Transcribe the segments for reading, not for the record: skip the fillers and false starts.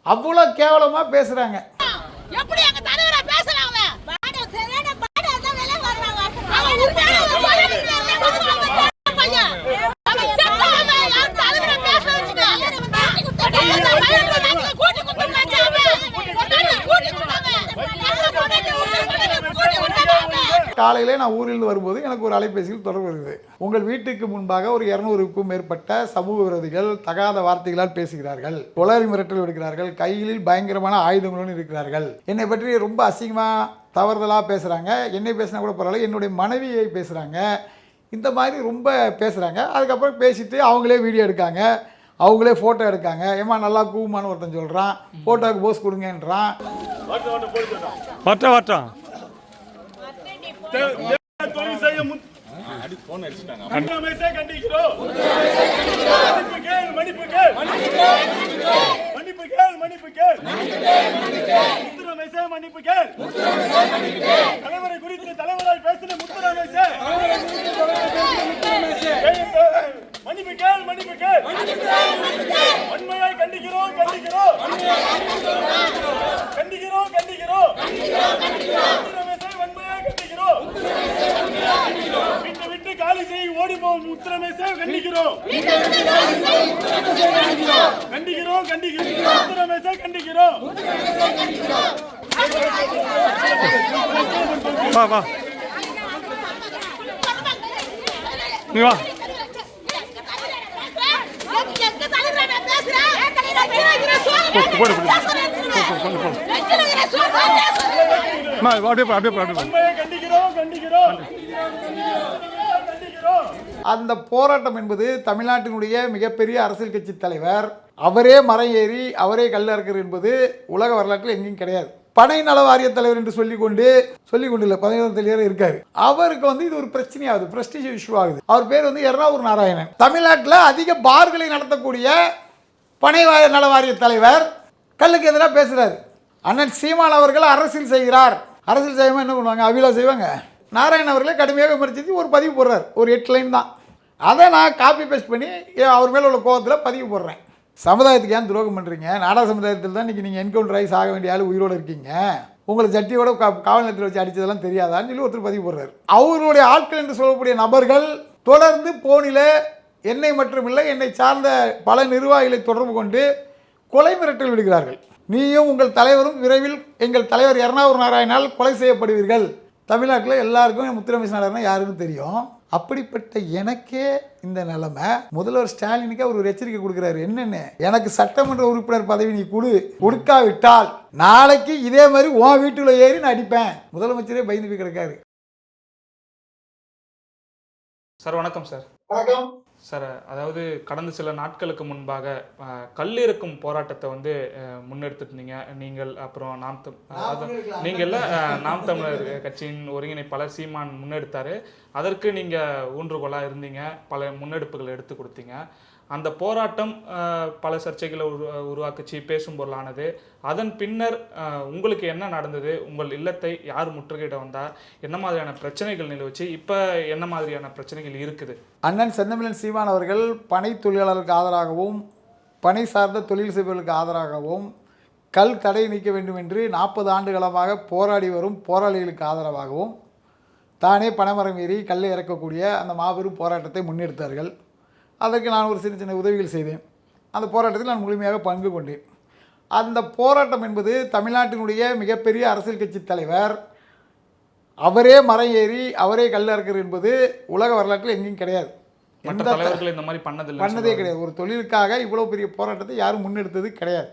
அவ்வளோ கேவலமாக பேசுகிறாங்க. காலையிலே நான் ஊரிலிருந்து வரும்போது எனக்கு ஒரு அலைபேசியில் தொடர்பு வருது. உங்கள் வீட்டுக்கு முன்பாக ஒரு 200க்கும் மேற்பட்ட சமூக விரோதிகள் தகாத வார்த்தைகளால் பேசுகிறார்கள், கொலை மிரட்டல் விடுக்கிறார்கள், கையில் பயங்கரமான ஆயுதங்களுடன் இருக்கிறார்கள், என்னை பற்றி ரொம்ப அசிங்கமாக தவறுதலாக பேசுகிறாங்க, என்னை பேசினா கூட பரவாயில்ல, என்னுடைய மனைவியை பேசுகிறாங்க, இந்த மாதிரி ரொம்ப பேசுகிறாங்க. அதுக்கப்புறம் பேசிட்டு அவங்களே வீடியோ எடுக்காங்க, அவங்களே ஃபோட்டோ எடுக்காங்க. ஏமா நல்லா கூமான்னு ஒருத்தன் சொல்கிறான், ஃபோட்டோவுக்கு போஸ் கொடுங்கன்றான். தலைவரை குறித்து தலைவராய் பேசின முத்துராமேசே மன்னிப்பு கேள், மன்னிப்பு கேள். உண்மையாய் கண்டிக்கிறோம், கண்டிக்கிறோம், கண்டிக்கிறோம், கண்டிக்கிறோம். முத்துராமேசே வன்மையாய் கண்டிக்கிறோம். விட்டு விட்டு காலி செய்ய ஓடி போகும் முத்துராமேசே கண்டிக்கிறோம், கண்டிக்கிறோம், கண்டிக்கிறோம். முத்துராமேசே கண்டிக்கிறோம். வா வா நீ வா. அந்த போராட்டம் என்பது தமிழ்நாட்டினுடைய மிகப்பெரிய அரசியல் கட்சி தலைவர் அவரே மரம் ஏறி அவரே கல்லறுக்கிறார் என்பது உலக வரலாற்றில் எங்கேயும் கிடையாது. பனை நல வாரிய தலைவர் என்று சொல்லிக்கொண்டு இல்லை, 17 தலைவர் இருக்காரு. அவருக்கு வந்து இது ஒரு பிரச்சனையாகுது, பிரஸ்டீஜ் இஷ்யூ ஆகுது. அவர் பேர் வந்து எர்ணாவூர் நாராயணன். தமிழ்நாட்டில் அதிக பார்களை நடத்தக்கூடிய பனை நல வாரிய தலைவர் கல்லுக்கு எதிராக பேசுகிறார். அண்ணன் சீமான் அவர்கள் அரசியல் செய்கிறார். அரசியல் செய்யாமல் என்ன பண்ணுவாங்க, அவிலா செய்வாங்க. நாராயணன் அவர்களே கடுமையாக விமர்சித்து ஒரு பதிவு போடுறார், ஒரு 8 லைன் தான். அதை நான் காப்பி பேஸ்ட் பண்ணி அவர் மேலே உள்ள கோபத்தில் பதிவு போடுறேன். சமுதாயத்துக்கு ஏன் துரோகம் பண்ணுறீங்க? நாடா சமுதாயத்தில் தான் இன்றைக்கி நீங்கள் என்கவுண்டர் ஆகி சாக வேண்டிய ஆள் உயிரோடு இருக்கீங்க, உங்களை ஜட்டியோட காவல் நிலையத்தில் வச்சு அடித்ததெல்லாம் தெரியாதான்னு சொல்லி ஒருத்தர் பதிவு போடுறாரு. அவருடைய ஆட்கள் என்று சொல்லக்கூடிய நபர்கள் தொடர்ந்து போனில் என்னை மட்டுமில்லை, என்னை சார்ந்த பல நிர்வாகிகளை தொடர்பு கொண்டு கொலை மிரட்டல் விடுகிறார்கள். நீயும் உங்கள் தலைவரும் விரைவில் எங்கள் தலைவர் எர்ணாவூர் நாராயணனால் கொலை செய்யப்படுவீர்கள். தமிழ்நாட்டில் எல்லாருக்கும் முத்துராமேச நாராயணன் யாருன்னு தெரியும். அப்படிப்பட்ட எனக்கே இந்த நிலைமை. முதல்வர் ஸ்டாலினுக்கு அவர் ஒரு எச்சரிக்கை கொடுக்குறாரு. என்னென்ன, எனக்கு சட்டமன்ற உறுப்பினர் பதவி நீ கொடுக்காவிட்டால் நாளைக்கு இதே மாதிரி உன் வீட்டுல ஏறி நான் அடிப்பேன். முதலமைச்சரே பயந்து போய் கிடக்காரு. சார் வணக்கம். சார் வணக்கம் சார். அதாவது கடந்த சில நாட்களுக்கு முன்பாக கல்லிறக்கும் போராட்டத்தை வந்து முன்னெடுத்துட்டீங்க நீங்கள், அப்புறம் நீங்கள் நாம் தமிழர் கட்சியின் ஒருங்கிணைப்பாளர் சீமான் முன்னெடுத்தார். அதற்கு நீங்கள் ஊன்றுகோலாக இருந்தீங்க, பல முன்னெடுப்புகள் எடுத்து கொடுத்தீங்க. அந்த போராட்டம் பல சர்ச்சைகளை உருவாக்குச்சு, பேசும் பொருளானது. அதன் பின்னர் உங்களுக்கு என்ன நடந்தது? உங்கள் இல்லத்தை யார் முற்றுகையிட வந்தார்? என்ன மாதிரியான பிரச்சனைகள் நிலவுச்சு? இப்போ என்ன மாதிரியான பிரச்சனைகள் இருக்குது? அண்ணன் செந்தமிழன் சீமான் அவர்கள் பனை தொழிலாளர்களுக்கு ஆதரவாகவும் பனை சார்ந்த தொழில் செய்பவர்களுக்கு ஆதரவாகவும் கல் தடை நீக்க வேண்டும் என்று 40 ஆண்டுகளமாக போராடி வரும் போராளிகளுக்கு ஆதரவாகவும் தானே பனைமரம் ஏறி கல்லை இறக்கக்கூடிய அந்த மாபெரும் போராட்டத்தை முன்னெடுத்தார்கள். அதற்கு நான் ஒரு சின்ன சின்ன உதவிகள் செய்தேன். அந்த போராட்டத்தில் நான் முழுமையாக பங்கு கொண்டேன். அந்த போராட்டம் என்பது தமிழ்நாட்டினுடைய மிகப்பெரிய அரசியல் கட்சி தலைவர் அவரே மரம் ஏறி அவரே கல்லறுக்கிறார் என்பது உலக வரலாற்றில் எங்கேயும் கிடையாது. எந்த தலைவர்கள் இந்த மாதிரி பண்ணதே கிடையாது. ஒரு தொழிலுக்காக இவ்வளோ பெரிய போராட்டத்தை யாரும் முன்னெடுத்தது கிடையாது.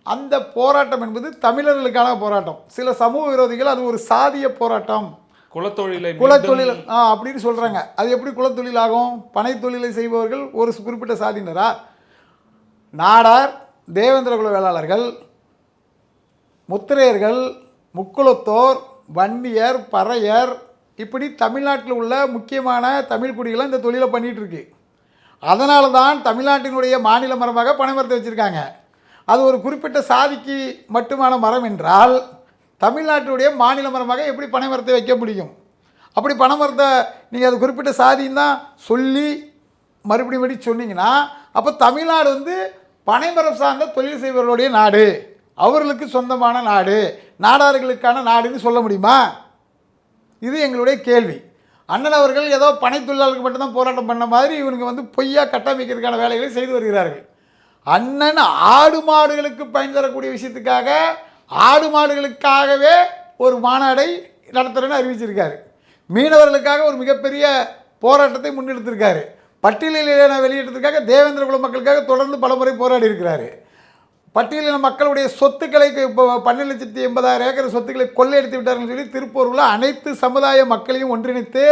அந்த போராட்டம் என்பது தமிழர்களுக்கான போராட்டம். சில சமூக விரோதிகள் அது ஒரு சாதிய போராட்டம், குலத்தொழில் அப்படின்னு சொல்கிறாங்க. அது எப்படி குலத்தொழில் ஆகும்? பனை தொழிலை செய்பவர்கள் ஒரு குறிப்பிட்ட சாதியினரா? நாடார், தேவேந்திர குல வேளாளர்கள், முத்திரையர்கள், முக்குலத்தோர், வன்னியர், பறையர், இப்படி தமிழ்நாட்டில் உள்ள முக்கியமான தமிழ் குடிகளை இந்த தொழிலை பண்ணிகிட்டு இருக்கு. அதனால தான் தமிழ்நாட்டினுடைய மாநில மரமாக பனை மரத்தை வச்சுருக்காங்க. அது ஒரு குறிப்பிட்ட சாதிக்கு மட்டுமான மரம் என்றால் தமிழ்நாட்டுடைய மாநில மரமாக எப்படி பனை மரத்தை வைக்க முடியும்? அப்படி பனை மரத்தை நீங்கள் அது குறிப்பிட்ட சாதின்னு தான் சொல்லி மறுபடியும் சொன்னீங்கன்னா அப்போ தமிழ்நாடு வந்து பனைமரம் சார்ந்த தொழில் செய்பவர்களுடைய நாடு, அவர்களுக்கு சொந்தமான நாடு, நாடார்களுக்கான நாடுன்னு சொல்ல முடியுமா? இது எங்களுடைய கேள்வி. அண்ணன் அவர்கள் ஏதோ பனை தொழிலாளர்களுக்கு மட்டும்தான் போராட்டம் பண்ண மாதிரி இவனுங்க வந்து பொய்யா கட்டமைக்கிறதுக்கான வேலைகளை செய்து வருகிறார்கள். அண்ணன் ஆடு மாடுகளுக்கு பயன் தரக்கூடிய விஷயத்துக்காக ஆடு மாடுகளுக்காகவே ஒரு மாநாடை நடத்துகிறேன்னு அறிவிச்சிருக்காரு. மீனவர்களுக்காக ஒரு மிகப்பெரிய போராட்டத்தை முன்னெடுத்திருக்காரு. பட்டியலின வெளியிட்டதுக்காக தேவேந்திர குல மக்களுக்காக தொடர்ந்து பலமுறை போராடி இருக்கிறாரு. பட்டியலின மக்களுடைய சொத்துக்களை இப்போ 12,80,000 ஏக்கர் சொத்துக்களை கொள்ளையடித்து விட்டார்கள் சொல்லி திருப்பூரில் அனைத்து சமுதாய மக்களையும் ஒன்றிணைத்து,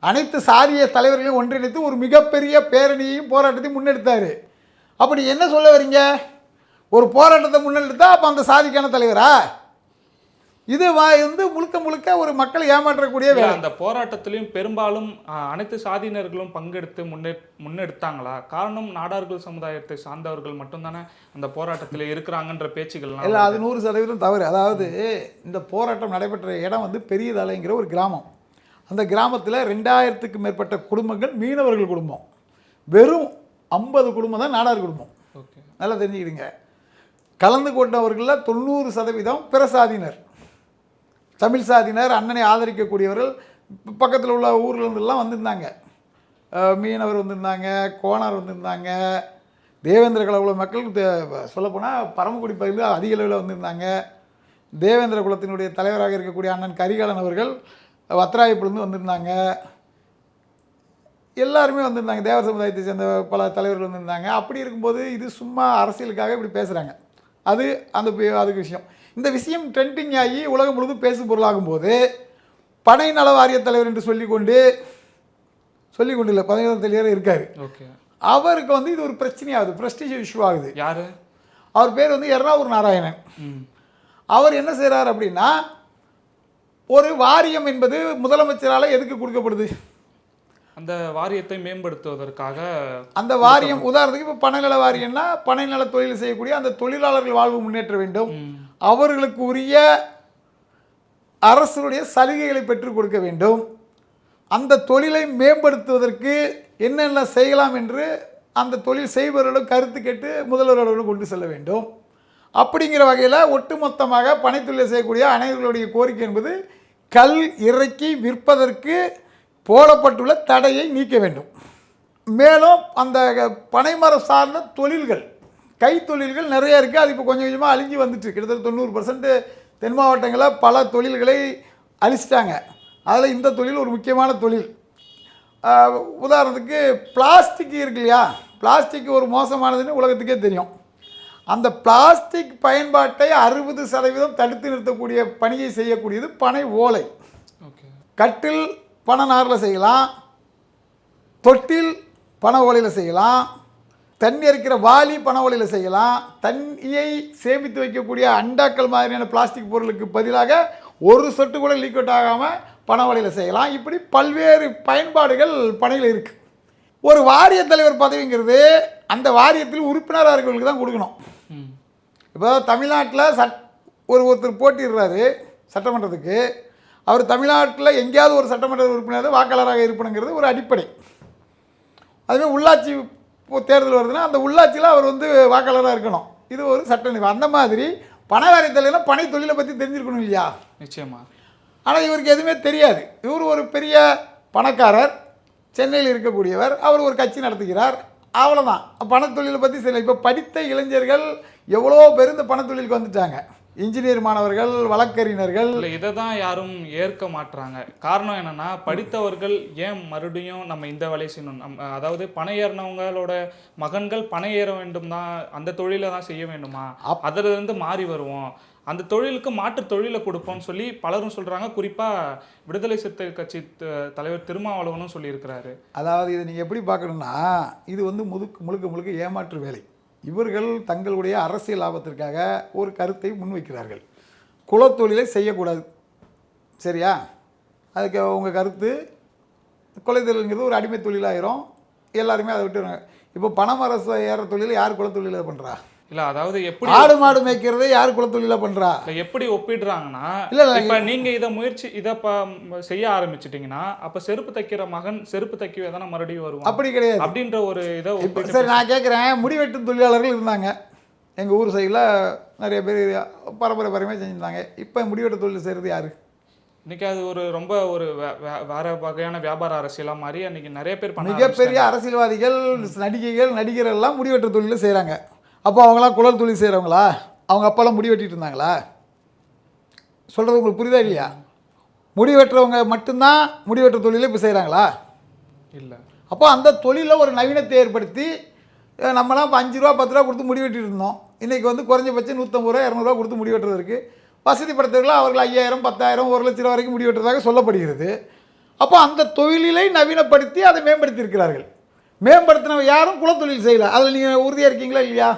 அனைத்து சாதிய தலைவர்களையும் ஒன்றிணைத்து ஒரு மிகப்பெரிய பேரணியையும் போராட்டத்தையும் முன்னெடுத்தார். அப்படி என்ன சொல்ல வரீங்க? ஒரு போராட்டத்தை முன்னெடுத்தா அப்போ அந்த சாதிக்கான தலைவரா? இது வந்து முழுக்க முழுக்க ஒரு மக்களை ஏமாற்றக்கூடிய வேலை. அந்த போராட்டத்திலையும் பெரும்பாலும் அனைத்து சாதியினர்களும் பங்கெடுத்து முன்னெடுத்தாங்களா? காரணம் நாடார்கள் சமுதாயத்தை சார்ந்தவர்கள் மட்டும்தானே அந்த போராட்டத்தில் இருக்கிறாங்கன்ற பேச்சுக்கள்லாம் இல்லை, அது 100% தவறு. அதாவது இந்த போராட்டம் நடைபெற்ற இடம் வந்து பெரியதலைங்கிற ஒரு கிராமம். அந்த கிராமத்தில் 2000க்கு மேற்பட்ட குடும்பங்கள் மீனவர்கள் குடும்பம். வெறும் 50 குடும்பம் தான் நாடார் குடும்பம். ஓகே, நல்லா தெரிஞ்சுக்கிடுங்க. கலந்து கொண்டவர்களில் 90% பிற சாதியினர், தமிழ் சாதியினர், அண்ணனை ஆதரிக்கக்கூடியவர்கள். பக்கத்தில் உள்ள ஊர்லேருந்துலாம் வந்திருந்தாங்க. மீனவர் வந்திருந்தாங்க, கோணார் வந்திருந்தாங்க, தேவேந்திர குல மக்கள் சொல்லப்போனால் பரமக்குடி பகுதியில் அதிக அளவில் வந்திருந்தாங்க. தேவேந்திர குலத்தினுடைய தலைவராக இருக்கக்கூடிய அண்ணன் கரிகாலன் அவர்கள் வத்ராயப்புலேருந்து வந்திருந்தாங்க. எல்லாருமே வந்திருந்தாங்க. தேவர் சமுதாயத்தை சேர்ந்த பல தலைவர்கள் வந்திருந்தாங்க. அப்படி இருக்கும்போது இது சும்மா அரசியலுக்காக இப்படி பேசுகிறாங்க. அதுக்கு விஷயம். இந்த விஷயம் ட்ரெண்டிங் ஆகி உலகம் முழுவதும் பேசு பொருளாகும்போது பனை நல வாரிய தலைவர் என்று சொல்லிக்கொண்டு இல்லை, 17 இருக்கார். ஓகே, அவருக்கு வந்து இது ஒரு பிரச்சனையாகுது, ப்ரெஸ்டீஜ் இஷ்யூ ஆகுது. யார் அவர் பேர் வந்து எர்ணாவூர் நாராயணன். அவர் என்ன செய்கிறார் அப்படின்னா, ஒரு வாரியம் என்பது முதலமைச்சரால் எதுக்கு கொடுக்கப்படுது? அந்த வாரியத்தை மேம்படுத்துவதற்காக. அந்த வாரியம் உதாரணத்துக்கு இப்போ பனைநல வாரியம்னா பனைநல தொழில் செய்யக்கூடிய அந்த தொழிலாளர்கள் வாழ்வு முன்னேற்ற வேண்டும், அவர்களுக்கு உரிய அரசுடைய சலுகைகளை பெற்றுக் கொடுக்க வேண்டும், அந்த தொழிலை மேம்படுத்துவதற்கு என்னென்ன செய்யலாம் என்று அந்த தொழில் செய்பவர்களும் கருத்து கேட்டு முதல்வர்களும் கொண்டு செல்ல வேண்டும். அப்படிங்கிற வகையில் ஒட்டுமொத்தமாக பனைத்தொழிலை செய்யக்கூடிய அனைவர்களுடைய கோரிக்கை என்பது கல் இறக்கி விற்பதற்கு போடப்பட்டுள்ள தடையை நீக்க வேண்டும். மேலும் அந்த பனைமரம் சார்ந்த தொழில்கள், கைத்தொழில்கள் நிறைய இருக்குது. அது இப்போ கொஞ்சம் கொஞ்சமாக அழிஞ்சு வந்துட்டு, கிட்டத்தட்ட 90% தென் மாவட்டங்களில் பல தொழில்களை அழிச்சிட்டாங்க. அதில் இந்த தொழில் ஒரு முக்கியமான தொழில். உதாரணத்துக்கு பிளாஸ்டிக் இருக்கு இல்லையா, பிளாஸ்டிக் ஒரு மோசமானதுன்னு உலகத்துக்கே தெரியும். அந்த பிளாஸ்டிக் பயன்பாட்டை 60% தடுத்து நிறுத்தக்கூடிய பணியை செய்யக்கூடியது பனை ஓலை. ஓகே, கட்டில் பனை நாரில் செய்யலாம், தொட்டில் பனை ஓலையில் செய்யலாம், தண்ணி அரிக்கிற வாளி பனை ஓலையில் செய்யலாம், தண்ணியை சேமித்து வைக்கக்கூடிய அண்டாக்கள் மாதிரியான பிளாஸ்டிக் பொருளுக்கு பதிலாக ஒரு சொட்டு கூட லீக் அவுட் ஆகாமல் பனை ஓலையில் செய்யலாம். இப்படி பல்வேறு பயன்பாடுகள் பனையில் இருக்குது. ஒரு வாரிய தலைவர் பதவிங்கிறது அந்த வாரியத்தில் உறுப்பினராக இருக்கிறவங்களுக்கு தான் கொடுக்கணும். இப்போ தமிழ்நாட்டில் ஒருத்தர் போட்டிடுறாரு சட்டமன்றத்துக்கு, அவர் தமிழ்நாட்டில் எங்கேயாவது ஒரு சட்டமன்ற உறுப்பினர் வாக்காளராக இருப்பணுங்கிறது ஒரு அடிப்படை. அதுவே உள்ளாட்சி தேர்தல் வருதுன்னா அந்த உள்ளாட்சியில் அவர் வந்து வாக்காளராக இருக்கணும். இது ஒரு சட்ட. அந்த மாதிரி பனை வாரியத்தில் பனை தொழிலை பற்றி தெரிஞ்சிருக்கணும் இல்லையா? நிச்சயமா. ஆனால் இவருக்கு எதுவுமே தெரியாது. இவர் ஒரு பெரிய பணக்காரர், சென்னையில் இருக்கக்கூடியவர், அவர் ஒரு கட்சி நடத்துகிறார், அவ்வளோதான். பணத்தொழிலை பற்றி சரி. இப்போ படித்த இளைஞர்கள் எவ்வளோ பேர் இந்த பணத்தொழிலுக்கு வந்துட்டாங்க. இன்ஜினியர் மாணவர்கள், வழக்கறிஞர்கள். இல்லை, இதை தான் யாரும் ஏற்க மாட்டுறாங்க. காரணம் என்னென்னா, படித்தவர்கள் ஏன் மறுபடியும் நம்ம இந்த வேலையை செய்யணும்? அதாவது பணம் ஏறினவங்களோட மகன்கள் பணம் ஏற வேண்டும் தான், அந்த தொழிலை தான் செய்ய வேண்டுமா? அதிலிருந்து மாறி வருவோம், அந்த தொழிலுக்கு மாற்று தொழிலை கொடுப்போம்னு சொல்லி பலரும் சொல்கிறாங்க. குறிப்பாக விடுதலை சிறுத்தை கட்சி தலைவர் திருமாவளவனும் சொல்லியிருக்கிறாரு. அதாவது இதை நீங்கள் எப்படி பார்க்கணுன்னா, இது வந்து முழுக்க ஏமாற்று வேலை. இவர்கள் தங்களுடைய அரசியல் லாபத்திற்காக ஒரு கருத்தை முன்வைக்கிறார்கள். குலத்தொழிலை செய்யக்கூடாது, சரியா? அதுக்கு உங்கள் கருத்து கொலை தொழிலுங்கிறது ஒரு அடிமை தொழிலாயிரும், எல்லாருமே அதை விட்டுருங்க. இப்போ பணமரசு ஏற தொழில் யார் குலத்தொழிலை பண்ணுறா? இல்ல அதாவது எப்படி ஆடு மாடு மேய்க்கிறதை யார் குலத்தொழிலா பண்றா? இல்ல எப்படி ஒப்பிடுறாங்கன்னா, இல்ல, இப்ப நீங்க இத செய்ய ஆரம்பிச்சிட்டீங்கன்னா, அப்ப செருப்பு தைக்கிற மகன் செருப்பு தைக்கவே தானே மறுபடியும் வருவான். அப்படி கிடையாது. அப்படின்ற ஒரு இதை இப்போ சரி நான் கேட்குறேன், முடிவெட்டும் தொழிலாளர்கள் இருந்தாங்க எங்கள் ஊர் சைடில், நிறைய பேர் பரம்பரையாக செஞ்சுருந்தாங்க. இப்போ முடிவெட்டு தொழில் செய்கிறது யார்? இன்னைக்கு அது ஒரு ரொம்ப ஒரு வேற வகையான வியாபார அரசியலாக மாறி அன்னைக்கு நிறைய பேர் பண்ண மிகப்பெரிய அரசியல்வாதிகள், நடிகைகள், நடிகர் எல்லாம் முடிவெட்டு தொழில் செய்கிறாங்க. அப்போ அவங்களாம் குழல் தொழில் செய்கிறவங்களா? அவங்க அப்போல்லாம் முடி வெட்டிட்டு இருந்தாங்களா? சொல்கிறது உங்களுக்கு புரியுதா இல்லையா? முடி வெட்டுறவங்க மட்டும்தான் முடிவெட்டுற தொழிலை இப்போ செய்கிறாங்களா? இல்லை. அப்போ அந்த தொழிலில் ஒரு நவீனத்தை ஏற்படுத்தி நம்மளாம் இப்போ 5 ரூபா 10 ரூபா கொடுத்து முடி வெட்டிட்டு இருந்தோம். இன்றைக்கி வந்து குறைஞ்சபட்சம் 150 ரூபா 200 ரூபா கொடுத்து முடி வெட்டுறதுக்கு வசதி படுத்தவர்கள் அவர்கள் 5000 10,000 1 லட்சம் ரூபா வரைக்கும் முடி வெட்டுறதாக சொல்லப்படுகிறது. அப்போ அந்த தொழிலை நவீனப்படுத்தி அதை மேம்படுத்தி இருக்கிறார்கள். மேம்படுத்தினவங்க யாரும் குலத்தொழில் செய்யலை. அதில் நீங்கள் உறுதியாக இருக்கீங்களா இல்லையா?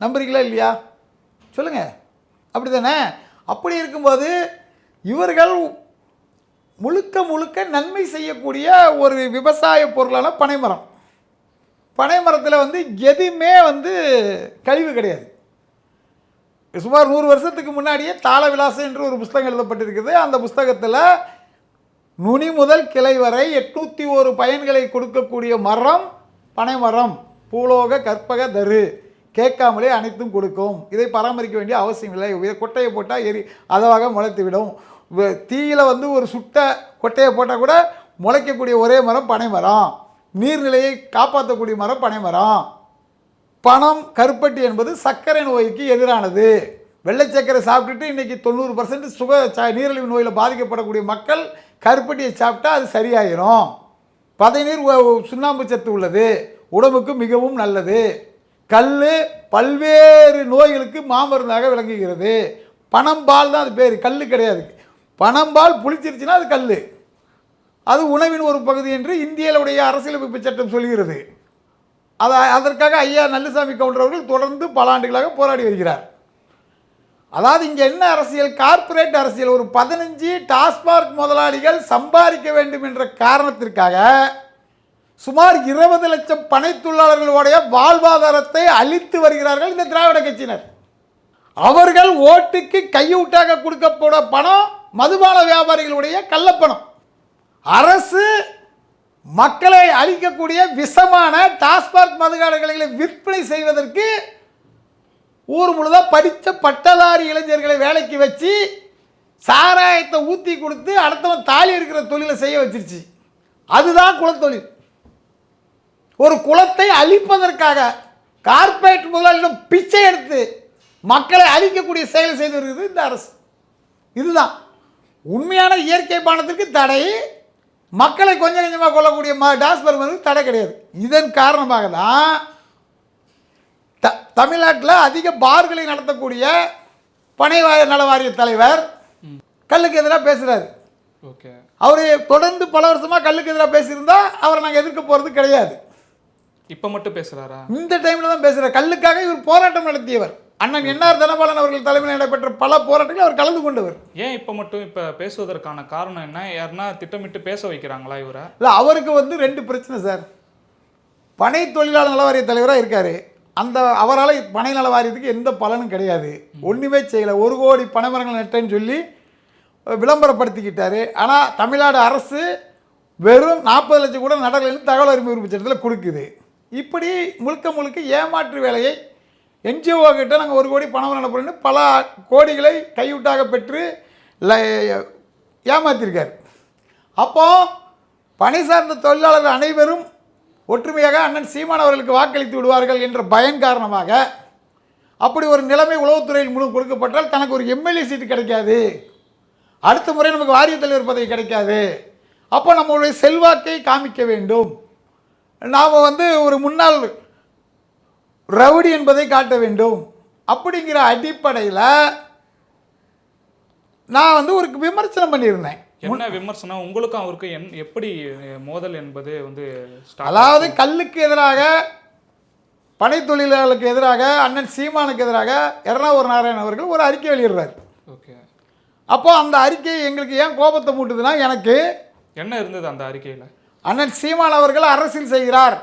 நம்புறீங்களா இல்லையா? சொல்லுங்கள். அப்படி தானே? அப்படி இருக்கும்போது இவர்கள் முழுக்க முழுக்க நன்மை செய்யக்கூடிய ஒரு விவசாய பொருளான பனைமரம். பனைமரத்தில் வந்து எதுவுமே வந்து கழிவு கிடையாது. சுமார் 100 வருஷத்துக்கு முன்னாடியே தாள விலாசம் என்று ஒரு புஸ்தகம் எழுதப்பட்டிருக்குது. அந்த புஸ்தகத்தில் நுனி முதல் கிளை வரை 801 பயன்களை கொடுக்கக்கூடிய மரம் பனைமரம். பூலோக கற்பக தரு, கேட்காமலே அனைத்தும் கொடுக்கும். இதை பராமரிக்க வேண்டிய அவசியம் இல்லை. கொட்டையை போட்டால் அதவாக முளைத்து விடும். தீயில் வந்து ஒரு சுட்ட கொட்டையை போட்டால் கூட முளைக்கக்கூடிய ஒரே மரம் பனைமரம். நீர்நிலையை காப்பாற்றக்கூடிய மரம் பனைமரம். பனம் கருப்பட்டி என்பது சர்க்கரை நோய்க்கு எதிரானது. வெள்ளை சர்க்கரை சாப்பிட்டுட்டு இன்றைக்கி 90% நீரிழிவு நோயில் பாதிக்கப்படக்கூடிய மக்கள் கருப்பட்டியை சாப்பிட்டா அது சரியாயிரும். பதைநீர் சுண்ணாம்பு சத்து உள்ளது, உடம்புக்கு மிகவும் நல்லது. கல் பல்வேறு நோய்களுக்கு மாமருந்தாக விளங்குகிறது. பனம்பால் தான் அது பேர், கல் கிடையாது. பனம்பால் புளிச்சிருச்சுன்னா அது கல். அது உணவின் ஒரு பகுதி என்று இந்தியாவுடைய அரசியலமைப்பு சட்டம் சொல்கிறது. அதற்காக ஐயா நல்லுசாமி கவுண்டர் அவர்கள் தொடர்ந்து பல ஆண்டுகளாக போராடி வருகிறார். அதாவது இங்கே என்ன அரசியல்? கார்ப்பரேட் அரசியல். ஒரு 15 டாஸ்மாக் முதலாளிகள் சம்பாதிக்க வேண்டும் என்ற காரணத்திற்காக சுமார் 20 லட்சம் பனை தொழிலாளர்களுடைய வாழ்வாதாரத்தை அளித்து வருகிறார்கள் இந்த திராவிட கட்சியினர். அவர்கள் ஓட்டுக்கு கையூட்டாக கொடுக்கப்பட பணம் மதுபான வியாபாரிகளுடைய கள்ளப்பணம். அரசு மக்களை அழிக்கக்கூடிய விஷமான டாஸ்மாக் மதுக்கடைகளை விற்பனை செய்வதற்கு ஊர் முழுதாக படித்த பட்டதாரி இளைஞர்களை வேலைக்கு வச்சு சாராயத்தை ஊற்றி கொடுத்து அடுத்தவன் தாலி இருக்கிற தொழிலை செய்ய வச்சிருச்சு. அதுதான் குலத்தொழில். ஒரு குலத்தை அழிப்பதற்காக கார்ப்பரேட் முதலாளியிடம் பிச்சை எடுத்து மக்களை அழிக்கக்கூடிய செயலை செய்து வருகிறது இந்த அரசு. இதுதான் உண்மையான இயற்கை பானத்திற்கு தடை. மக்களை கொஞ்சம் கொஞ்சமாக கொள்ளக்கூடிய டாஸ்மாக் தடை கிடையாது. இதன் காரணமாக தான் தமிழ்நாட்டில் அதிக பார்களை நடத்தக்கூடிய பனை நல வாரிய தலைவர் கல்லுக்கு எதிராக பேசுகிறார். ஓகே, அவர் தொடர்ந்து பல வருஷமாக கல்லுக்கு எதிராக பேசியிருந்தா அவரை நாங்கள் எதிர்க்க போகிறது கிடையாது. இப்போ மட்டும் பேசுகிறாரா? இந்த டைமில் தான் பேசுகிறார். கல்லுக்காக இவர் போராட்டம் நடத்தியவர். அண்ணன் என்ஆர் தனபாலன் அவர்கள் தலைமையில் நடைபெற்ற பல போராட்டங்கள் அவர் கலந்து கொண்டவர். ஏன் இப்போ மட்டும் இப்போ பேசுவதற்கான காரணம் என்ன? யாருன்னா திட்டமிட்டு பேச வைக்கிறாங்களா இவரை? இல்லை, அவருக்கு வந்து 2 பிரச்சனை சார். பனை தொழிலாளர் நல வாரிய தலைவராக இருக்கார். அவரால் பனை நல வாரியத்துக்கு எந்த பலனும் கிடையாது. ஒன்றுமே செய்யலை. 1 கோடி பனை மரங்கள் நட்டேன்னு சொல்லி விளம்பரப்படுத்திக்கிட்டார். ஆனால் தமிழ்நாடு அரசு வெறும் 40 லட்சம் கூட நடக்கலைன்னு தகவல் உரிமை உரிமை சட்டத்தில் கொடுக்குது. இப்படி முழுக்க முழுக்க ஏமாற்று வேலையை என்ஜிஓ கிட்ட நாங்கள் 1 கோடி பணம் அனுப்புறோன்னு பல கோடிகளை கையூட்டாக பெற்று ஏமாற்றிருக்கார். அப்போது பணி சார்ந்த தொழிலாளர்கள் அனைவரும் ஒற்றுமையாக அண்ணன் சீமான் அவர்களுக்கு வாக்களித்து விடுவார்கள் என்ற பயன் காரணமாக அப்படி ஒரு நிலைமை உளவுத்துறையில் முழு கொடுக்கப்பட்டால் தனக்கு ஒரு எம்எல்ஏ சீட்டு கிடைக்காது, அடுத்த முறை நமக்கு வாரிய தலைவர் பதவி கிடைக்காது, அப்போ நம்மளுடைய செல்வாக்கை காமிக்க வேண்டும், நாம் வந்து ஒரு முன்னாள் ரவுடி என்பதை காட்ட வேண்டும் அப்படிங்கிற அடிப்படையில் நான் வந்து ஒரு விமர்சனம் பண்ணியிருந்தேன். என்ன விமர்சனம்? உங்களுக்கும் அவருக்கு எப்படி மோதல் என்பது வந்து அதாவது கல்லுக்கு எதிராக பனை தொழிலாளர்களுக்கு எதிராக அண்ணன் சீமானுக்கு எதிராக எர்ணாவூர் நாராயணன் அவர்கள் ஒரு அறிக்கை வெளியிடுறார். ஓகே, அப்போ அந்த அறிக்கை எங்களுக்கு ஏன் கோபத்தை மூட்டுதுன்னா, எனக்கு என்ன இருந்தது அந்த அறிக்கையில்? அண்ணன் சீமான் அவர்கள் அரசியல் செய்கிறார்.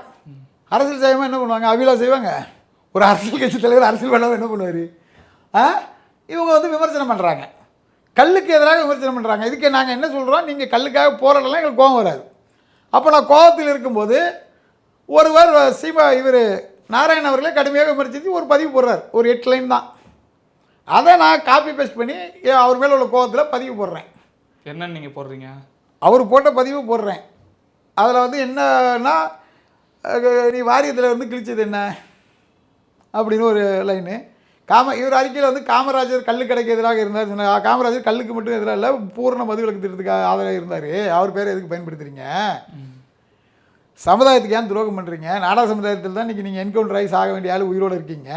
அரசியல் செய்யாமல் என்ன பண்ணுவாங்க? அவிலா செய்வாங்க. ஒரு அரசியல் கட்சி தலைவர் அரசியல் பண்ணாமல் என்ன பண்ணுவார்? இவங்க வந்து விமர்சனம் பண்ணுறாங்க, கல்லுக்கு எதிராக விமர்சனம் பண்ணுறாங்க. இதுக்கு நாங்கள் என்ன சொல்கிறோம், நீங்கள் கல்லுக்காக போராடலாம், எங்களுக்கு கோபம் வராது. அப்போ நான் கோபத்தில் இருக்கும்போது ஒருவர் இவர் நாராயணன் அவர்களே கடுமையாக விமர்சித்து ஒரு பதிவு போடுறார், ஒரு 8 லைன் தான். அதை நான் காப்பி பேஸ்ட் பண்ணி அவர் மேலே உள்ள கோபத்தில் பதிவு போடுறேன். என்னன்னு நீங்கள் போடுறீங்க? அவர் போட்ட பதிவு போடுறேன். அதில் வந்து என்னன்னா, நீ வாரியத்தில் வந்து கிழிச்சது என்ன அப்படின்னு ஒரு லைனு. இவர் அறிக்கையில் வந்து காமராஜர் கல்லு கடைக்கு எதிராக இருந்தார் சொன்னார். காமராஜர் கல்லுக்கு மட்டும் எதிராக இல்லை, பூர்ண மதுவிலக்கு திட்டத்துக்கு ஆதரவாக இருந்தார். அவர் பேரை எதுக்கு பயன்படுத்துகிறீங்க? சமுதாயத்துக்கு ஏன் துரோகம் பண்ணுறீங்க? நாடா சமுதாயத்தில் தான் இன்றைக்கி நீங்கள் என்கவுண்டர் ஆகி சாக வேண்டிய ஆள் உயிரோடு இருக்கீங்க.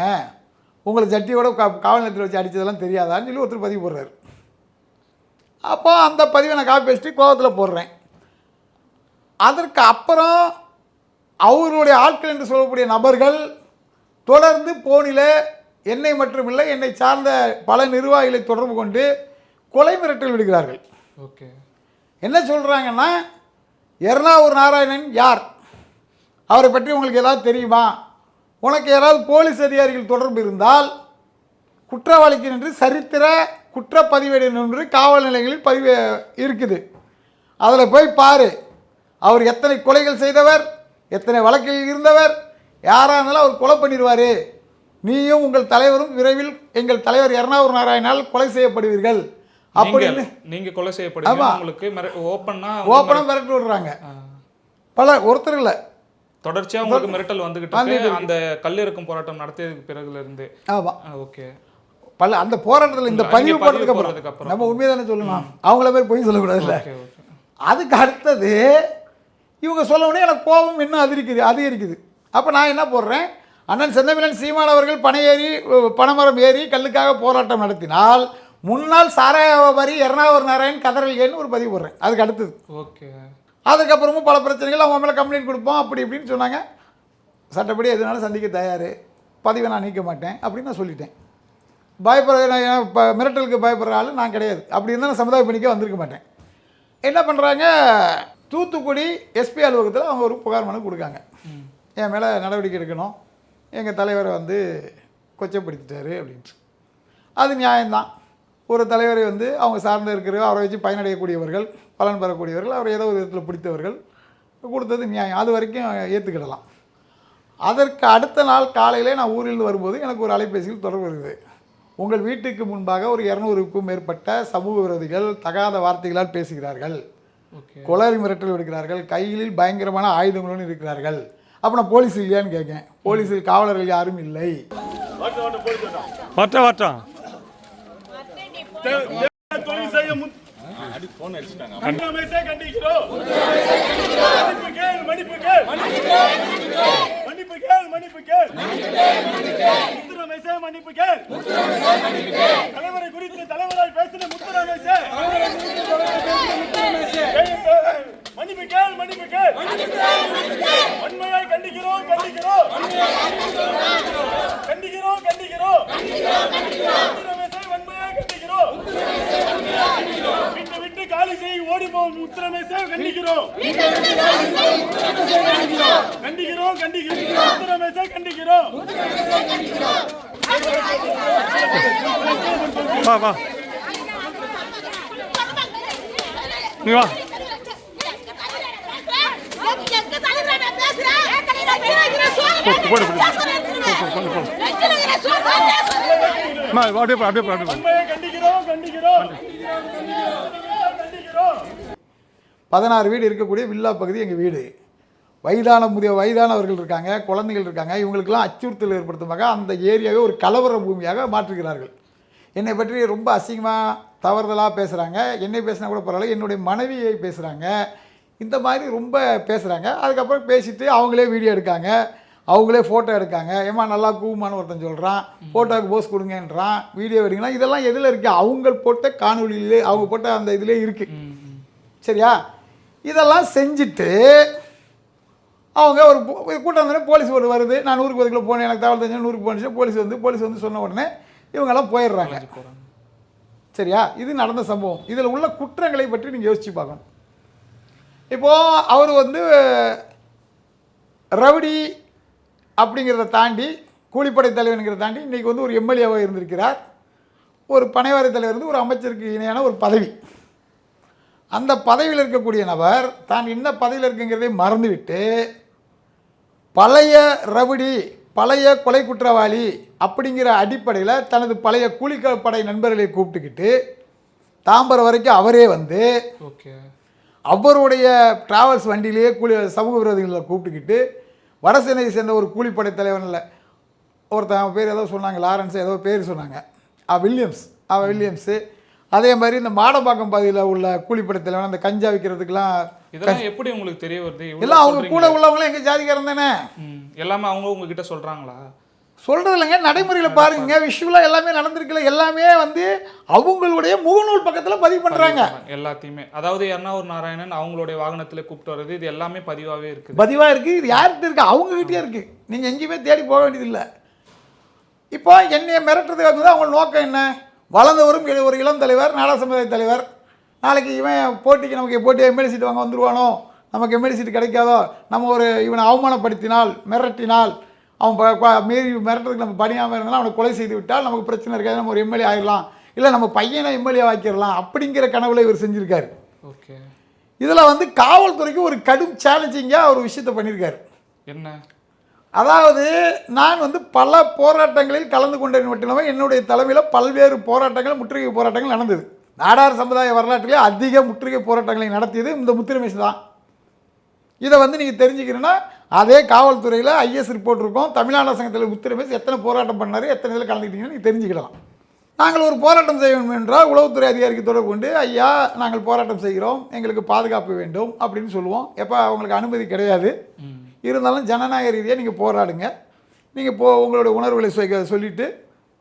உங்களை ஜட்டியோட காவல் நிலையத்தில் வச்சு அடித்ததெல்லாம் தெரியாதான்னு சொல்லி ஒருத்தர் பதிவு போடுறாரு. அப்போ அந்த பதிவை நான் காப்பி பேசிட்டு கோபத்தில் போடுறேன். அதற்கு அப்புறம் அவருடைய ஆட்கள் என்று சொல்லக்கூடிய நபர்கள் தொடர்ந்து போனில் என்னை மட்டுமில்லை, என்னை சார்ந்த பல நிர்வாகிகளை தொடர்பு கொண்டு கொலை மிரட்டல் விடுகிறார்கள். ஓகே, என்ன சொல்கிறாங்கன்னா, எர்ணாவூர் நாராயணன் யார், அவரை பற்றி உங்களுக்கு ஏதாவது தெரியுமா, உனக்கு யாராவது போலீஸ் அதிகாரிகள் தொடர்பு இருந்தால் குற்றவாளிக்கு நின்று சரித்திர குற்றப்பதிவேடு என்று காவல் நிலையங்களில் பதிவு இருக்குது, அதில் போய் பாரு, அவர் எத்தனை கொலைகள் செய்தவர், எத்தனை வழக்கில் இருந்தவர், யாராக இருந்தாலும் அவர் கொலை பண்ணிடுவார், நீயும் உங்கள் தலைவரும் விரைவில் எங்கள் தலைவர் எர்ணாவூர் நாராயணால் கொலை செய்யப்படுவீர்கள் அப்படின்னு நீங்கள் கொலை செய்யப்படுவீங்க. உங்களுக்கு ஓப்பனாக மிரட்டல் விடுறாங்க. ஒருத்தர் இல்லை, தொடர்ச்சியாக உங்களுக்கு மிரட்டல் வந்துகிட்டு அந்த கல்லிறக்கும் போராட்டம் நடத்தியதுக்கு பிறகுல இருந்து. ஆமாம், ஓகே. அந்த போராட்டத்தில் இந்த பதிவு போடுறதுக்கு அப்புறம் நம்ம உண்மையை தானே சொல்லணும், அவங்கள பேர் போய் சொல்லக்கூடாதுல்ல. அதுக்கு அடுத்தது இவங்க சொல்ல உடனே எனக்கு கோபம் இன்னும் அதிகரிக்குது. அப்போ நான் என்ன போடுறேன், அண்ணன் செந்தமிழன் சீமான் அவர்கள் பனைமரம் ஏறி கல்லுக்காக போராட்டம் நடத்தினால் முன்னாள் சாராய வியாபாரி எர்ணாவூர் நாராயண் கதறல் ஏன்னு ஒரு பதிவு போடுறேன். அதுக்கு அடுத்தது ஓகே. அதுக்கப்புறமும் பல பிரச்சனைகள் அவங்க மேலே கம்ப்ளைண்ட் கொடுப்போம் அப்படி இப்படின்னு சொன்னாங்க. சட்டப்படி எதுனாலும் சந்திக்க தயார், பதிவை நான் நீக்க மாட்டேன் அப்படின்னு நான் சொல்லிட்டேன். மிரட்டலுக்கு பயப்படுற ஆள் நான் கிடையாது. அப்படி இருந்தால் நான் சமுதாய பணிக்கே வந்திருக்க மாட்டேன். என்ன பண்ணுறாங்க, தூத்துக்குடி எஸ்பி அலுவலகத்தில் அவங்க ஒரு புகார் மனு கொடுக்காங்க, என் மேலே நடவடிக்கை எடுக்கணும், எங்கள் தலைவரை வந்து கொச்சப்படுத்திட்டாரு அப்படின்ட்டு. அது நியாயம்தான். ஒரு தலைவரை வந்து அவங்க சார்ந்து இருக்கிற அவரை வச்சு பயனடையக்கூடியவர்கள், பலன் பெறக்கூடியவர்கள், அவரை ஏதோ ஒரு விதத்தில் பிடித்தவர்கள் கொடுத்தது நியாயம், அது வரைக்கும் ஏற்றுக்கிடலாம். அதற்கு அடுத்த நாள் காலையில் நான் ஊரிலிருந்து வரும்போது எனக்கு ஒரு அலைபேசியில் தொடர்பு வருது. உங்கள் வீட்டுக்கு முன்பாக ஒரு 200க்கும் மேற்பட்ட சமூக விரோதிகள் தகாத வார்த்தைகளால் பேசுகிறார்கள், கொலை மிரட்டல் விடுக்கிறார்கள், கையில் பயங்கரமான ஆயுதங்களுடன் இருக்கிறார்கள். அப்போ நான் போலீஸ் இல்லையான்னு கேட்கேன். போலீஸில் காவலர்கள் யாரும் இல்லை. தலைவரை குறித்து தலைவரால் பேசின முத்துராமேசே மன்னிப்பு கேள், மன்னிப்பு கேள். வன்மையாய் கண்டிக்கிறோம், கண்டிக்கிறோம், கண்டிக்கிறோம், கண்டிக்கிறோம். முத்துராமேசை வன்மையாய் கண்டிக்கிறோம். விட்டு விட்டு காலி செய்ய ஓடி போகும் முத்துராமேசை கண்டிக்கிறோம், கண்டிக்கிறோம், கண்டிக்கிறோம். முத்துராமேசை கண்டிக்கிறோம். வா வா நீ வா. கண்டிக்கிறோம், கண்டிக்கிறோம். 16 வீடு இருக்கக்கூடிய வில்லா பகுதி எங்கள் வீடு. வயதானவர்கள் இருக்காங்க, குழந்தைகள் இருக்காங்க. இவங்களுக்கெல்லாம் அச்சுறுத்தல் ஏற்படுத்துமாக அந்த ஏரியாவை ஒரு கலவர பூமியாக மாற்றுகிறார்கள். என்னை பற்றி ரொம்ப அசிங்கமாக தவறுதலாக பேசுகிறாங்க. என்னை பேசினா கூட பரவாயில்ல, என்னுடைய மனைவியை பேசுகிறாங்க, இந்த மாதிரி ரொம்ப பேசுகிறாங்க. அதுக்கப்புறம் பேசிவிட்டு அவங்களே வீடியோ எடுக்காங்க, அவங்களே ஃபோட்டோ எடுக்காங்க. ஏமா நல்லா கூமான்னு ஒருத்தன் சொல்கிறான், ஃபோட்டோவுக்கு போஸ் கொடுங்கன்றான், வீடியோ எடுக்கலாம். இதெல்லாம் எதில் இருக்குது, அவங்க போட்ட காணொலியிலே, அவங்க போட்ட அந்த இதிலே இருக்குது. சரியா? இதெல்லாம் செஞ்சுட்டு அவங்க ஒரு கூட்டம் வந்தோடனே போலீஸ் ஒரு வருது. நான் 100க்கு 10 கிலோ போனேன், எனக்கு தகவல் தெரிஞ்சு 100க்கு போனிச்சு. போலீஸ் வந்து சொன்ன உடனே இவங்கெல்லாம் போயிடுறாங்க. சரியா? இது நடந்த சம்பவம். இதில் உள்ள குற்றங்களை பற்றி நீங்கள் யோசித்து பார்க்கணும். இப்போது அவர் வந்து ரவுடி அப்படிங்கிறத தாண்டி கூலிப்படை தலைவனுங்கிறத தாண்டி இன்றைக்கி வந்து ஒரு எம்எல்ஏவாக இருந்திருக்கிறார். ஒரு பனைவாரி தலைவர் வந்து ஒரு அமைச்சருக்கு இணையான ஒரு பதவி. அந்த பதவியில் இருக்கக்கூடிய நபர் தான் என்ன பதவியில் இருக்குங்கிறதை மறந்துவிட்டு பழைய ரவுடி, பழைய கொலை குற்றவாளி அப்படிங்கிற அடிப்படையில் தனது பழைய கூலிப்படை நண்பர்களை கூப்பிட்டுக்கிட்டு தாம்பரம் வரைக்கும் அவரே வந்து ஓகே அவருடைய டிராவல்ஸ் வண்டியிலேயே சமூக விரோதிகளை கூப்பிட்டுக்கிட்டு வடசென்னையை சேர்ந்த ஒரு கூலிப்படை தலைவனில் ஒருத்தன் பேர் ஏதோ சொன்னாங்க, லாரன்ஸ் ஏதோ பேர் சொன்னாங்க, வில்லியம்ஸு. அதே மாதிரி இந்த மாடம்பாக்கம் பகுதியில் உள்ள கூலிப்படை தலைவன் அந்த கஞ்சா விற்கிறதுக்கெல்லாம் இதெல்லாம் எப்படி உங்களுக்கு தெரிய வருது? எல்லாம் அவங்க கூட உள்ளவங்களும் எங்கள் ஜாதிக்காரன் தானே. எல்லாமே அவங்க உங்ககிட்ட சொல்கிறாங்களா? சொல்கிறது இல்லைங்க, நடைமுறையில் பாருங்க, விஷுவலாக எல்லாமே நடந்திருக்குல்ல. எல்லாமே வந்து அவங்களுடைய முகநூல் பக்கத்தில் பதிவு பண்ணுறாங்க எல்லாத்தையுமே. அதாவது யாருன்னா ஒரு நாராயணன் அவங்களுடைய வாகனத்தில் கூப்பிட்டு வர்றது இது எல்லாமே பதிவாகவே இருக்குது. பதிவாக இருக்குது. இது யார்கிட்ட இருக்குது? அவங்ககிட்டயே இருக்குது. நீங்கள் எங்கேயுமே தேடி போக வேண்டியதில்லை. இப்போ என்னையை மிரட்டுறதுக்கு வந்து அவங்க நோக்கம் என்ன? வளர்ந்து வரும் ஒரு இளம் தலைவர், நாடா சமுதாய தலைவர், நாளைக்கு இவன் போட்டிக்கு நமக்கு போட்டி எம்எல்ஏ சீட்டு வாங்க வந்துடுவானோ, நமக்கு எம்எல்ஏ சீட்டு கிடைக்காதோ, நம்ம ஒரு இவனை அவமானப்படுத்தினால், மிரட்டினால், அவன் மீறி மிரட்டுறதுக்கு நம்ம பணியாமல் இருந்தாலும் அவனை கொலை செய்து விட்டால் நமக்கு பிரச்சனை இருக்காது, நம்ம ஒரு எம்எல்ஏ ஆகிடலாம், இல்லை நம்ம பையனை எம்எல்ஏ ஆக்கிடலாம் அப்படிங்கிற கனவுல இவர் செஞ்சுருக்காரு. ஓகே. இதில் வந்து காவல்துறைக்கு ஒரு கடும் சேலஞ்சிங்காக ஒரு விஷயத்தை பண்ணியிருக்காரு. என்ன? அதாவது நான் வந்து பல போராட்டங்களில் கலந்து கொண்டேன் மட்டுமே, என்னுடைய தலைமையில் பல்வேறு போராட்டங்கள், முற்றுகை போராட்டங்கள் நடந்தது. நாடார் சமுதாய வரலாற்றிலே அதிக முற்றுகை போராட்டங்களை நடத்தியது இந்த முத்துரமேஷ் தான். இதை வந்து நீங்கள் தெரிஞ்சுக்கிறீங்கன்னா அதே காவல்துறையில் ஐஎஸ் ரிப்போர்ட் இருக்கும். தமிழ்நாடு சங்கத்தில் முத்துரமேஷ் எத்தனை போராட்டம் பண்ணார், எத்தனை இதில் கலந்துக்கிட்டீங்கன்னு நீங்கள் தெரிஞ்சுக்கிடலாம். நாங்கள் ஒரு போராட்டம் செய்ய வேண்டும் என்றால் உளவுத்துறை அதிகாரிக்கு தொடர்பு கொண்டு, ஐயா நாங்கள் போராட்டம் செய்கிறோம், எங்களுக்கு பாதுகாப்பு வேண்டும் அப்படின்னு சொல்லுவோம். எப்போ அவங்களுக்கு அனுமதி கிடையாது, இருந்தாலும் ஜனநாயக ரீதியாக நீங்கள் போராடுங்க, நீங்கள் உங்களுடைய உணர்வுகளை சொல்லிவிட்டு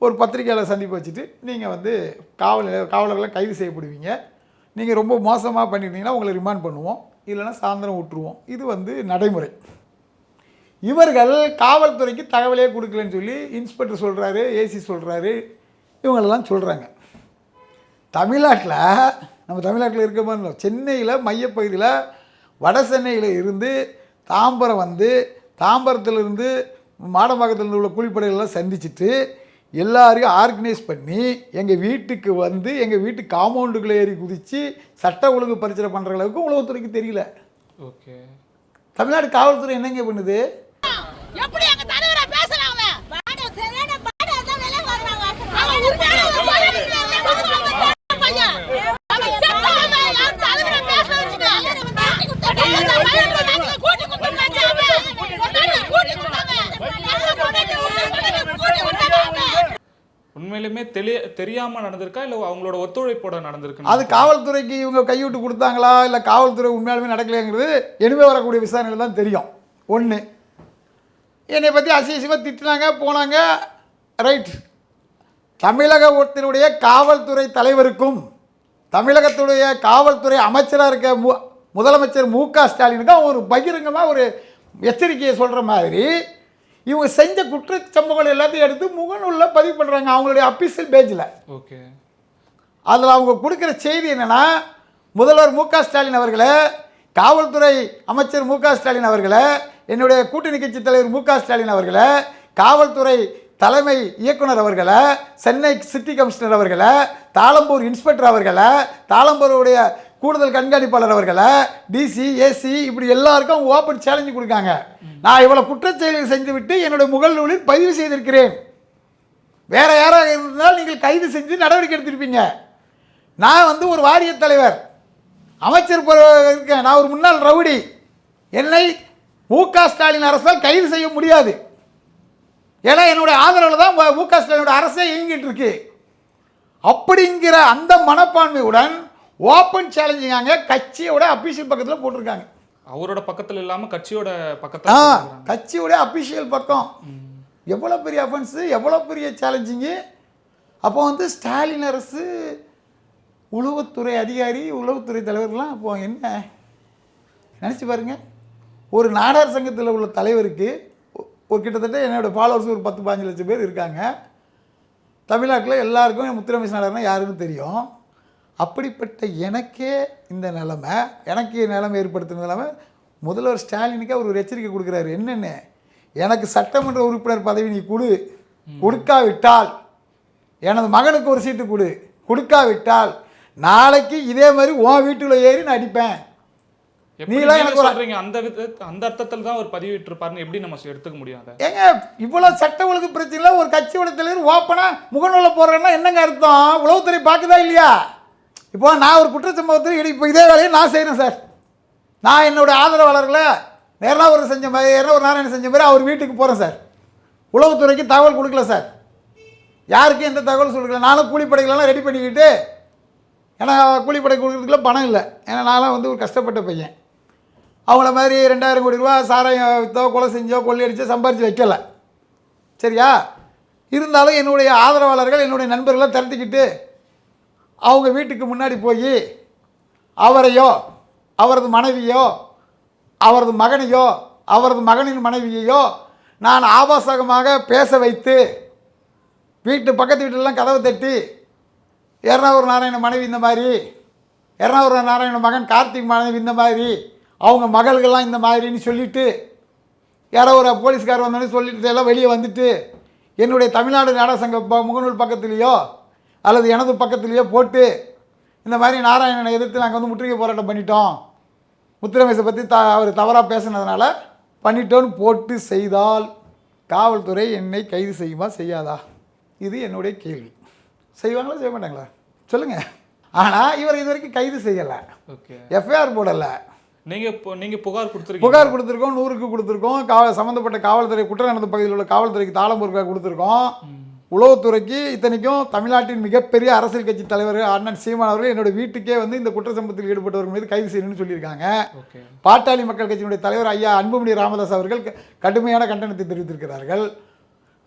ஒரு பத்திரிகையாளர் சந்திப்பு வச்சுட்டு நீங்கள் வந்து காவலர்களை கைது செய்யப்படுவீங்க. நீங்கள் ரொம்ப மோசமாக பண்ணிட்டீங்கன்னா உங்களை ரிமாண்ட் பண்ணுவோம், இல்லைன்னா சாயந்தரம் விட்டுருவோம். இது வந்து நடைமுறை. இவர்கள் காவல்துறைக்கு தகவலே கொடுக்கலன்னு சொல்லி இன்ஸ்பெக்டர் சொல்கிறாரு, ஏசி சொல்கிறாரு, இவங்களெல்லாம் சொல்கிறாங்க. நம்ம தமிழ்நாட்டில் இருக்க மாதிரி சென்னையில் மையப்பகுதியில் வட சென்னையில் இருந்து தாம்பரம் வந்து, தாம்பரத்திலிருந்து மாடம்பாக்கத்தில் உள்ள கூலிப்படைகளெல்லாம் சந்திச்சுட்டு எல்லாரையும் ஆர்கனைஸ் பண்ணி எங்கள் வீட்டுக்கு வந்து எங்கள் வீட்டு காம்பவுண்டுக்குள்ளே ஏறி குதித்து சட்ட ஒழுங்கு பரிசீலனை பண்ணுற அளவுக்கு உளவுத்துறைக்கு தெரியல. ஓகே. தமிழ்நாடு காவல்துறை என்னங்க பண்ணுது? உண்மையிலுமே தெரியாம நடந்திருக்கா இல்லை அவங்களோட ஒத்துழைப்போட நடந்திருக்கு? அது காவல்துறைக்கு இவங்க கைவிட்டு கொடுத்தாங்களா இல்லை காவல்துறை உண்மையாலுமே நடக்கலைங்கிறது இனிமே வரக்கூடிய விசாரணையில் தான் தெரியும். ஒன்று, என்னை பற்றி அசிங்கமாக திட்டினாங்க போனாங்க, ரைட். தமிழகத்தினுடைய காவல்துறை தலைவருக்கும் தமிழகத்துடைய காவல்துறை அமைச்சராக இருக்க முதலமைச்சர் மு.க. ஸ்டாலினுக்கு ஒரு பகிரங்கமாக ஒரு எச்சரிக்கையை சொல்கிற மாதிரி இவங்க செஞ்ச குற்றச்சம்பவங்கள் எல்லாத்தையும் எடுத்து முகநூலில் பதிவு பண்ணுறாங்க அவங்களுடைய அஃபிஷியல் பேஜில். ஓகே. அதில் அவங்க கொடுக்குற செய்தி என்னென்னா, முதல்வர் மு.க. ஸ்டாலின் அவர்களே, காவல்துறை அமைச்சர் மு.க. ஸ்டாலின் அவர்களே, என்னுடைய கூட்டணி கட்சி தலைவர் மு.க. ஸ்டாலின் அவர்களே, காவல்துறை தலைமை இயக்குனர் அவர்களை, சென்னை சிட்டி கமிஷனர் அவர்களை, தாளம்பூர் இன்ஸ்பெக்டர் அவர்களை, தாளம்பூருடைய கூடுதல் கண்காணிப்பாளர் அவர்களை, டிசி, ஏசி, இப்படி எல்லாருக்கும் அவங்க ஓப்பன் சேலஞ்சு கொடுக்காங்க. நான் இவ்வளோ குற்றச்செயல்கள் செஞ்சுவிட்டு என்னுடைய முகநூலில் பதிவு செய்திருக்கிறேன், வேற யாராக இருந்தால் நீங்கள் கைது செஞ்சு நடவடிக்கை எடுத்திருப்பீங்க. நான் வந்து ஒரு வாரிய தலைவர், அமைச்சர் இருக்கேன், நான் ஒரு முன்னாள் ரவுடி, என்னை மு.க. ஸ்டாலின் அரசால் கைது செய்ய முடியாது. ஏன்னா என்னுடைய ஆதரவில் தான் மு.க. ஸ்டாலினோட அரசே இயங்கிட்டு இருக்கு. அப்படிங்கிற அந்த மனப்பான்மையுடன் ஓப்பன் சேலஞ்சிங்காங்க கட்சியோட அபிஷியல் பக்கத்தில் போட்டிருக்காங்க. அவரோட பக்கத்தில் இல்லாமல் கட்சியோட பக்கத்தில், கட்சியோட அபிஷியல் பக்கம். எவ்வளோ பெரிய அஃபென்ஸு, எவ்வளோ பெரிய சேலஞ்சிங்கு. அப்போ வந்து ஸ்டாலின் அரசு, உளவுத்துறை அதிகாரி, உளவுத்துறை தலைவர்லாம் அப்போ என்ன நினச்சி பாருங்க. ஒரு நாடார் சங்கத்தில் உள்ள தலைவருக்கு ஒரு கிட்டத்தட்ட என்னோடய ஃபாலோவர்ஸ் ஒரு 10-15 லட்சம் பேர் இருக்காங்க. தமிழ்நாட்டில் எல்லாருக்கும் முத்துரமேஷ் நாடார்னா யாருன்னு தெரியும். அப்படிப்பட்ட எனக்கே இந்த நிலைமை ஏற்படுத்துகிற நிலைமை முதல்வர் ஸ்டாலினுக்கு அவர் ஒரு எச்சரிக்கை கொடுக்குறாரு. என்னென்ன, எனக்கு சட்டமன்ற உறுப்பினர் பதவி நீ கொடுக்காவிட்டால் எனது மகனுக்கு ஒரு சீட்டு கொடுக்காவிட்டால் நாளைக்கு இதே மாதிரி உன் வீட்டில் ஏறி நான் அடிப்பேன். நீலாம் எனக்கு சொல்றீங்க அந்த அர்த்தத்தில் தான் ஒரு பதிவிட்டு இருப்பாருன்னு எப்படி நம்ம எடுத்துக்க முடியும் அதை? ஏங்க இவ்வளோ சட்ட ஒழுங்கு பிரச்சனை ஒரு கட்சியோட தலைவர் ஓப்பனா முகநூலில் போடுறேன்னா என்னங்க அர்த்தம்? உளவுத்துறை பார்க்குதா இல்லையா? இப்போ நான் ஒரு குற்றச்சம்பவத்தில் இப்போ இதே வேலையை நான் செய்கிறேன் சார். நான் என்னோட ஆதரவாளர்களை நேர்னாவூர் செஞ்ச மாதிரி ஒரு நாராயணன் செஞ்ச மாதிரி அவர் வீட்டுக்கு போகிறேன் சார். உளவுத்துறைக்கு தகவல் கொடுக்கல சார். யாருக்கும் எந்த தகவல் கொடுக்கல. நானும் கூலிப்படைகளெல்லாம் ரெடி பண்ணிக்கிட்டு, ஏன்னா கூலிப்படை கொடுக்குறதுக்குலாம் பணம் இல்லை. ஏன்னா நான்லாம் வந்து ஒரு கஷ்டப்பட்ட பையன். அவங்கள மாதிரி 2000 கோடி ரூபா சாராயம் விற்றோ கொலை செஞ்சோ கொள்ளையடிச்சோ சம்பாரித்து வைக்கல. சரியா? இருந்தாலும் என்னுடைய ஆதரவாளர்கள் என்னுடைய நண்பர்களை திரட்டிக்கிட்டு அவங்க வீட்டுக்கு முன்னாடி போய் அவரையோ அவரது மனைவியோ அவரது மகனையோ அவரது மகனின் மனைவியையோ நான் ஆபாசகமாக பேச வைத்து பக்கத்து வீட்டிலலாம் கதவை தட்டி எர்ணாவூர் நாராயண மனைவி இந்த மாதிரி, எர்ணாவூர் நாராயண மகன் கார்த்திக் மனைவி இந்த மாதிரி, அவங்க மகள்கள்லாம் இந்த மாதிரின்னு சொல்லிவிட்டு யாரோ ஒரு போலீஸ்கார் வந்தோடனே சொல்லிட்டு எல்லாம் வெளியே வந்துட்டு என்னுடைய தமிழ்நாடு நாடக சங்க முகநூல் பக்கத்துலேயோ அல்லது எனது பக்கத்துலேயோ போட்டு இந்த மாதிரி நாராயணனை எதிர்த்து நாங்கள் வந்து முற்றுகை போராட்டம் பண்ணிட்டோம், முத்துரமேசை பற்றி அவர் தவறாக பேசுனதுனால பண்ணிட்டோன்னு போட்டு செய்தால் காவல்துறை என்னை கைது செய்யுமா செய்யாதா? இது என்னுடைய கேள்வி. செய்வாங்களா செய்ய மாட்டாங்களா சொல்லுங்கள். ஆனால் இவர் இது வரைக்கும் கைது செய்யலை, எஃப்ஐஆர் போடலை. நீங்கள் புகார் கொடுத்துருக்கீங்க? புகார் கொடுத்துருக்கோம், 100க்கு கொடுத்துருக்கோம். சம்மந்தப்பட்ட காவல்துறை குற்றம் நடந்த பகுதியில் உள்ள காவல்துறைக்கு தாளம் பொறுப்பாக கொடுத்துருக்கோம். உளவுத்துறைக்கு இத்தனைக்கும் தமிழ்நாட்டின் மிகப்பெரிய அரசியல் கட்சி தலைவர் அண்ணன் சீமான் அவர்கள் என்னோட வீட்டுக்கே வந்து இந்த குற்ற சம்பவத்தில் ஈடுபட்டவர்கள் மீது கைது செய்யணும்னு சொல்லியிருக்காங்க. பாட்டாளி மக்கள் கட்சியினுடைய தலைவர் ஐயா அன்புமணி ராமதாஸ் அவர்கள் கடுமையான கண்டனத்தை தெரிவித்திருக்கிறார்கள்.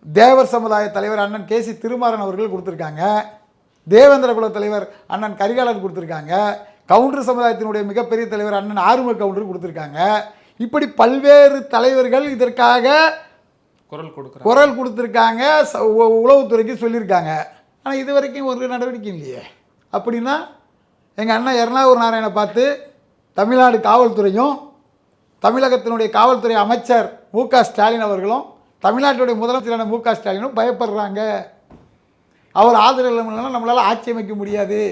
தேவர் சமுதாய தலைவர் அண்ணன் கேசி திருமாறன் அவர்கள் கொடுத்துருக்காங்க. தேவேந்திர குல தலைவர் அண்ணன் கரிகாலன் கொடுத்துருக்காங்க. கவுண்டர் சமுதாயத்தினுடைய மிகப்பெரிய தலைவர் அண்ணன் ஆறுமுக கவுண்டர் கொடுத்துருக்காங்க. இப்படி பல்வேறு தலைவர்கள் இதற்காக குரல் கொடுத்துருக்காங்க, உளவுத்துறைக்கு சொல்லியிருக்காங்க. ஆனால் இது வரைக்கும் ஒரு நடவடிக்கை இல்லையே. அப்படின்னா எங்கள் அண்ணன் எர்ணாவூர் நாராயணனை பார்த்து தமிழ்நாடு காவல்துறையும் தமிழகத்தினுடைய காவல்துறை அமைச்சர் மு.க. ஸ்டாலின் அவர்களும் தமிழ்நாட்டுடைய முதலமைச்சரான மு.க. ஸ்டாலினும் பயப்படுறாங்க. அவர் ஆதரவு இல்லைன்னா நம்மளால் ஆட்சி அமைக்க முடியாது,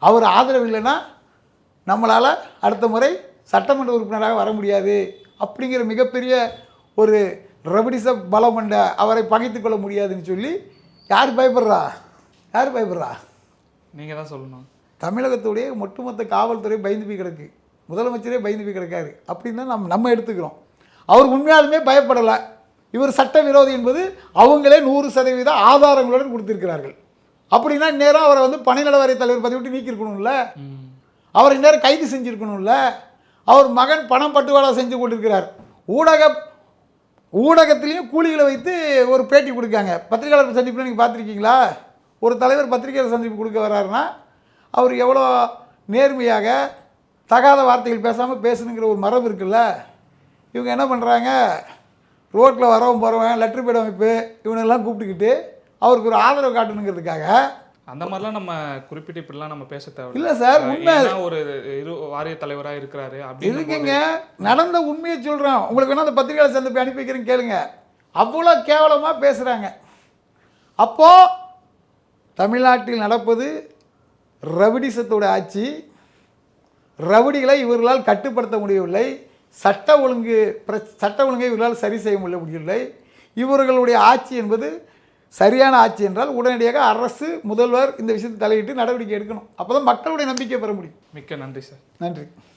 அவர் ஆதரவு இல்லைன்னா நம்மளால் அடுத்த முறை சட்டமன்ற உறுப்பினராக வர முடியாது அப்படிங்கிற மிகப்பெரிய ஒரு ரபடிச பலம் கொண்ட அவரை பகைத்து கொள்ள முடியாதுன்னு சொல்லி யார் பயப்படுறா? நீங்கள் தான் சொல்லணும். தமிழகத்துடைய ஒட்டுமொத்த காவல்துறை பயந்து போய் கிடக்கு, முதலமைச்சரே பயந்து போய் கிடக்காரு அப்படின்னு தான் நம்ம எடுத்துக்கிறோம். அவர் உண்மையாலுமே பயப்படலை. இவர் சட்ட விரோதி என்பது அவங்களே 100% ஆதாரங்களுடன் கொடுத்திருக்கிறார்கள். அப்படின்னா இந்நேரம் அவரை வந்து பணிநல வாரிய தலைவர் பதவி விட்டு நீக்கியிருக்கணும்ல, அவர் இந்நேரம் கைது செஞ்சுருக்கணும்ல. அவர் மகன் பணம் பட்டுவாடா செஞ்சு கொண்டிருக்கிறார். ஊடகத்திலையும் கூலிகளை வைத்து ஒரு பேட்டி கொடுக்காங்க. பத்திரிகையாளர் சந்திப்பில் நீங்கள் பார்த்துருக்கீங்களா? ஒரு தலைவர் பத்திரிகையாளர் சந்திப்பு கொடுக்க வர்றாருன்னா அவர் எவ்வளோ நேர்மையாக தகாத வார்த்தைகள் பேசாமல் பேசணுங்கிற ஒரு மரபு இருக்குல்ல. இவங்க என்ன பண்ணுறாங்க, ரோட்டில் வரவும் போகிறவன் லெட்டர் பேட் அமைப்பு இவனெல்லாம் கூப்பிட்டுக்கிட்டு அவருக்கு ஒரு ஆதரவு காட்டணுங்கிறதுக்காக அந்த மாதிரிலாம் நம்ம குறிப்பிட்டு இப்படிலாம் நம்ம பேச தேவை இல்லை சார். உண்மை ஒரு வாரிய தலைவராக இருக்கிறாரு இருக்குங்க, நடந்த உண்மையை சொல்கிறோம். உங்களுக்கு வேணால் அந்த பத்திரிகையாளர் சந்திப்பை அனுப்பி வைக்கிறேன்னு கேளுங்க. அவ்வளோ கேவலமாக பேசுகிறாங்க. அப்போது தமிழ்நாட்டில் நடப்பது ரவுடிசத்தோட ஆட்சி. ரவுடிகளை இவர்களால் கட்டுப்படுத்த முடியவில்லை. சட்ட ஒழுங்கை இவர்களால் சரி செய்ய முடியவில்லை. இவர்களுடைய ஆட்சி என்பது சரியான ஆட்சி என்றால் உடனடியாக அரசு முதல்வர் இந்த விஷயத்தை தலையிட்டு நடவடிக்கை எடுக்கணும். அப்போ தான் மக்களுடைய நம்பிக்கை பெற முடியும். மிக்க நன்றி சார். நன்றி.